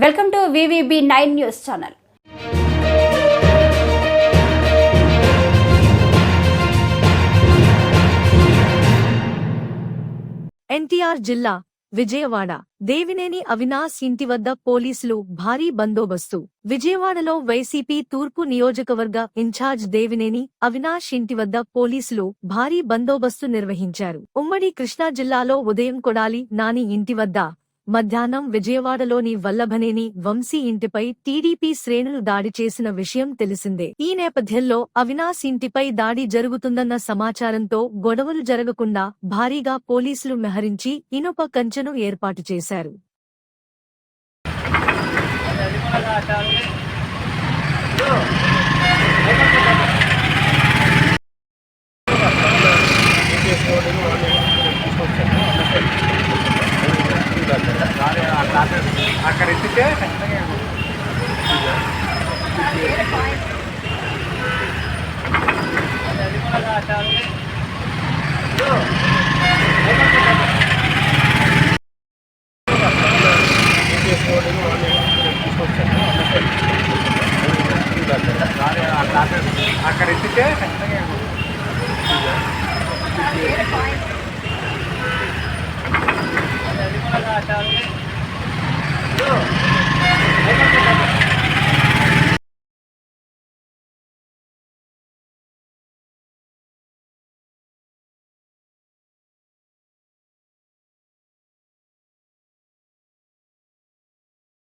Welcome to VVB9 news channel. NTR జిల్లా విజయవాడ దేవినేని అవినాష్ ఇంటి వద్ద పోలీసులు భారీ బందోబస్తు. విజయవాడలో వైసీపీ తూర్పు నియోజకవర్గ ఇన్ఛార్జ్ దేవినేని అవినాష్ ఇంటి వద్ద పోలీసులు భారీ బందోబస్తు నిర్వహించారు. ఉమ్మడి కృష్ణా జిల్లాలో ఉదయం కొడాలి నాని ఇంటి వద్ద, మధ్యాహ్నం విజయవాడలోని వల్లభనేని వంశీ ఇంటిపై టీడీపీ శ్రేణులు దాడి చేసిన విషయం తెలిసిందే. ఈ నేపథ్యంలో అవినాష్ ఇంటిపై దాడి జరుగుతుందన్న సమాచారంతో గొడవలు జరగకుండా భారీగా పోలీసులు మోహరించి ఇనుప కంచెను ఏర్పాటు చేశారు. అక్కడ ఎత్తితే ఖచ్చితంగా అక్కడ ఎత్తితే ఖచ్చితంగా